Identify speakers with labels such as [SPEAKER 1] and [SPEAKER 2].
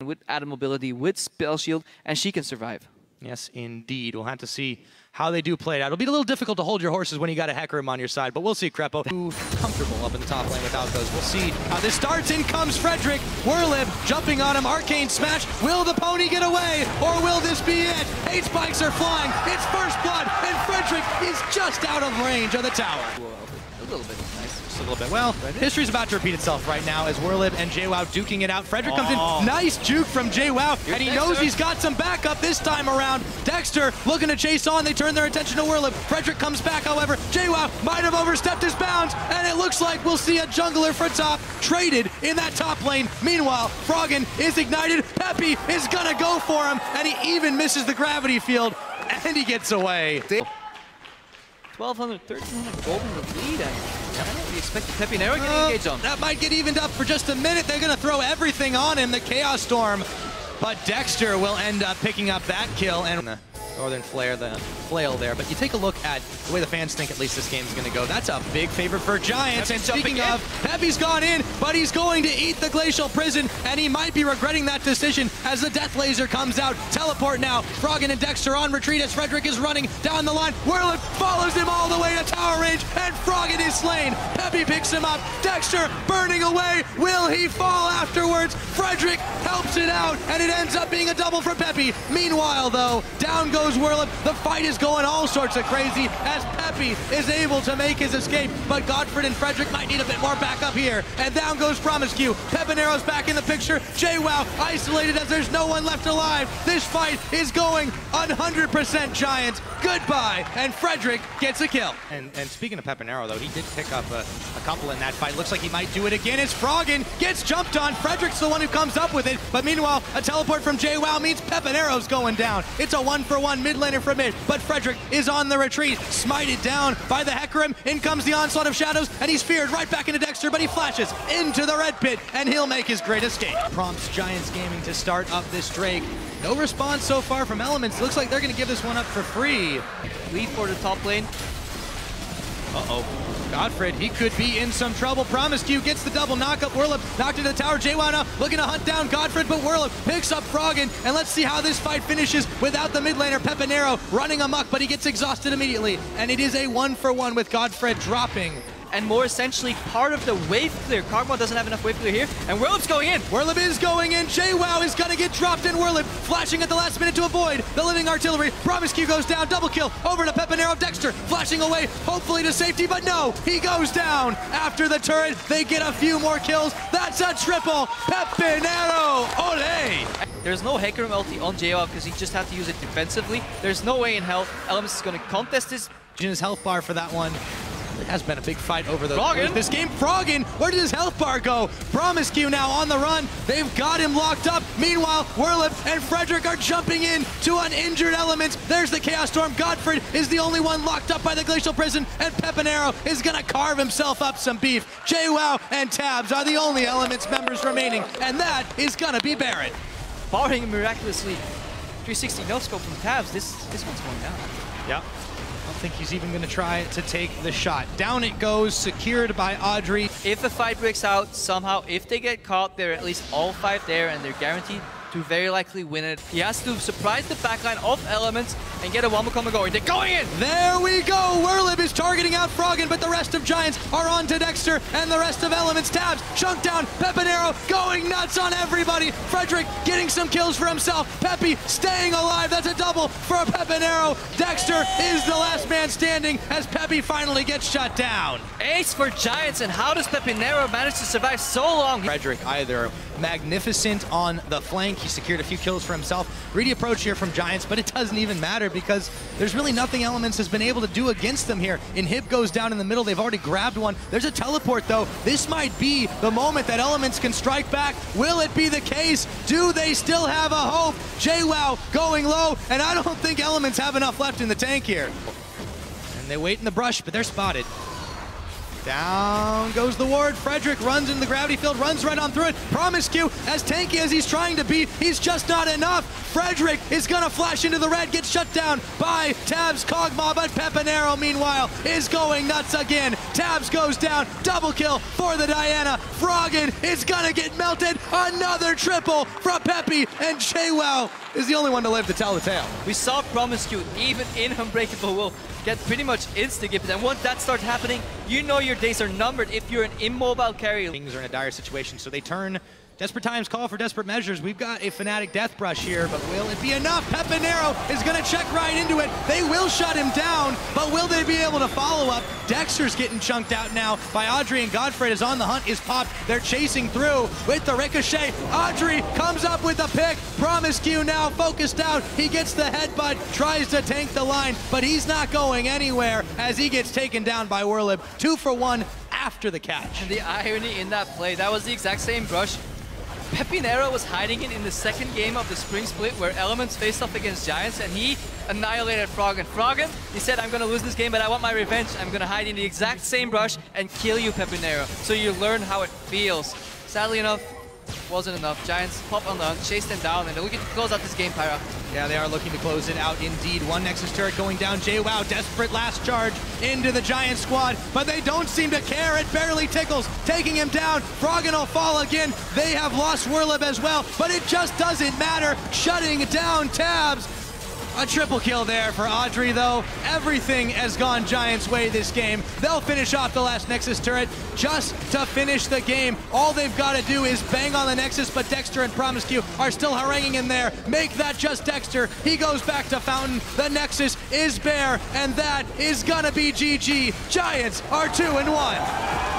[SPEAKER 1] with added mobility, with spell shield, and she can survive.
[SPEAKER 2] Yes, indeed. We'll have to see how they do play it out. It'll be a little difficult to hold your horses when you got a Hecarim on your side, but we'll see, Crepo. Too comfortable up in the top lane without those. We'll see how this starts. In comes Frederick. Werlyb jumping on him. Arcane smash. Will the pony get away, or will this be it? 8 spikes are flying. It's first blood, and Frederick is just out of range of the tower.
[SPEAKER 1] A little bit nice.
[SPEAKER 2] Just a little bit. Well, history's about to repeat itself right now as Werlyb and Jwaow duking it out. Frederick comes in. Nice juke from Jwaow, and he knows he's got some backup this time around. Dexter looking to chase on. They turn their attention to Werlyb. Frederick comes back, however. Jwaow might have overstepped his bounds, and it looks like we'll see a jungler for top traded in that top lane. Meanwhile, Froggen is ignited. Pepi is gonna go for him, and he even misses the gravity field, and he gets away.
[SPEAKER 1] 1,200, 1,300 gold in the lead, and we expect PePiiNeRO getting engaged on.
[SPEAKER 2] That might get evened up for just a minute. They're gonna throw everything on him, the Chaos Storm. But Dexter will end up picking up that kill, and the Northern Flare, the flail there. But you take a look at the way the fans think at least this game's gonna go. That's a big favor for Giants. And speaking of, Pepi's gone in, but he's going to eat the Glacial Prison, and he might be regretting that decision as the Death Laser comes out. Teleport now. Froggen and Dexter on retreat as Frederick is running down the line. Werlyb follows him all the way to tower range, and Froggen is slain. Pepi picks him up. Dexter burning away. Will he fall afterwards? Frederick helps it out, and it ends up being a double for Pepi. Meanwhile, though, down goes Werlyb. The fight is going all sorts of crazy as Pepi is able to make his escape, but GODFRED and Frederick might need a bit more backup here. And down goes PromisQ. PePiiNeRO's back in the picture. Jwaow isolated as there's no one left alive. This fight is going 100% Giants. Goodbye, and Frederick gets a kill. And speaking of PePiiNeRO, though, he did pick up a couple in that fight. Looks like he might do it again as Froggen gets jumped on. Frederick's the one who comes up with it, but meanwhile, a teleport from Jwaow means PePiiNeRO's going down. It's a 1-for-1 mid laner from mid, but Frederick is on the retreat. Smited down by the Hecarim. In comes the onslaught of shadows, and he's feared right back into Dexter, but he flashes into the red pit, and he'll make his great escape. Prompts Giants Gaming to start up this Drake. No response so far from Elements. Looks like they're going to give this one up for free.
[SPEAKER 1] Lead for the top lane.
[SPEAKER 2] Uh-oh. GODFRED, he could be in some trouble. PromisQ gets the double knockup. Werlyb knocked into the tower. Jwaow now looking to hunt down GODFRED, but Werlyb picks up Froggen, and let's see how this fight finishes without the mid laner. PePiiNeRO running amok, but he gets exhausted immediately, and it is a 1-for-1 with GODFRED dropping.
[SPEAKER 1] And more essentially part of the wave clear. Kog'Maw doesn't have enough wave clear here, and Werlyb's going in.
[SPEAKER 2] Werlyb is going in. Jwaow is gonna get dropped in. Werlyb flashing at the last minute to avoid the living artillery. PromisQ goes down, double kill over to PePiiNeRO. Dexter flashing away, hopefully to safety, but no, he goes down after the turret. They get a few more kills. That's a triple. PePiiNeRO, ole!
[SPEAKER 1] There's no Hecarim ulti on Jwaow because he just had to use it defensively. There's no way in hell Elements is going to contest this.
[SPEAKER 2] His health bar for that one. It has been a big fight over this game. Froggen, where did his health bar go? PromisQ now on the run. They've got him locked up. Meanwhile, Werlyb and Frederick are jumping in to an injured Element. There's the Chaos Storm. GODFRED is the only one locked up by the Glacial Prison, and PePiiNeRO is gonna carve himself up some beef. Jwaow and Tabzz are the only Elements members remaining, and that is gonna be Barrett.
[SPEAKER 1] Barring miraculously 360 no scope from Tabzz, this one's going down.
[SPEAKER 2] Yep. I don't think he's even going to try to take the shot. Down it goes, secured by Adryh.
[SPEAKER 1] If the fight breaks out somehow, if they get caught, they're at least all 5 there, and they're guaranteed to very likely win it. He has to surprise the backline of Elements and get a Wamukoma going. They're going in!
[SPEAKER 2] There we go! Werlyb is targeting out Froggen, but the rest of Giants are on to Dexter, and the rest of Elements. Tabzz chunked down. PePiiNeRO going nuts on everybody. Frederick getting some kills for himself. Pepi staying alive. That's a double for PePiiNeRO. Dexter is the last man standing as Pepi finally gets shut down.
[SPEAKER 1] Ace for Giants, and how does PePiiNeRO manage to survive so long?
[SPEAKER 2] Frederick either magnificent on the flank. He secured a few kills for himself. Greedy approach here from Giants, but it doesn't even matter because there's really nothing Elements has been able to do against them here. Inhib goes down in the middle. They've already grabbed one. There's a teleport, though. This might be the moment that Elements can strike back. Will it be the case? Do they still have a hope? Jwaow going low, and I don't think Elements have enough left in the tank here. And they wait in the brush, but they're spotted. Down goes the ward. Frederick runs into the gravity field, runs right on through it. PromisQ, as tanky as he's trying to be, he's just not enough. Frederick is gonna flash into the red, gets shut down by Tabzz Kog'Maw, but PePiiNeRO, meanwhile, is going nuts again. Tabzz goes down, double kill for the Diana. Froggen is gonna get melted. Another triple from Pepi, and Jwaow is the only one to live to tell the tale.
[SPEAKER 1] We saw PromisQ, even in Unbreakable, will get pretty much insta-gipped, and once that starts happening, you know your days are numbered if you're an immobile carry.
[SPEAKER 2] Things are in a dire situation, so they turn. Desperate times call for desperate measures. We've got a Fnatic death brush here, but will it be enough? PePiiNeRO is gonna check right into it. They will shut him down, but will they be able to follow up? Dexter's getting chunked out now by Adryh, and GODFRED is on the hunt, is popped. They're chasing through with the Ricochet. Adryh comes up with the pick. PromisQ now focused out. He gets the headbutt, tries to tank the line, but he's not going anywhere as he gets taken down by Werlyb. 2 for 1 after the catch.
[SPEAKER 1] And the irony in that play, that was the exact same brush PePiiNeRO was hiding it in the second game of the spring split where Elements faced off against Giants, and he annihilated Froggen. Froggen, he said, I'm gonna lose this game, but I want my revenge. I'm gonna hide in the exact same brush and kill you, PePiiNeRO. So you learn how it feels. Sadly enough, wasn't enough. Giants pop on the hunt, chase them down, and they're looking to close out this game, Pyra.
[SPEAKER 2] Yeah, they are looking to close it out indeed. One Nexus turret going down. Jwaow, desperate last charge into the Giant squad, but they don't seem to care. It barely tickles, taking him down. Froggen will fall again. They have lost Werlyb as well, but it just doesn't matter. Shutting down Tabzz. A triple kill there for Adryh, though. Everything has gone Giants' way this game. They'll finish off the last Nexus turret just to finish the game. All they've got to do is bang on the Nexus, but Dexter and PromisQ are still haranguing in there. Make that just Dexter. He goes back to Fountain. The Nexus is bare, and that is gonna be GG. Giants are 2-1.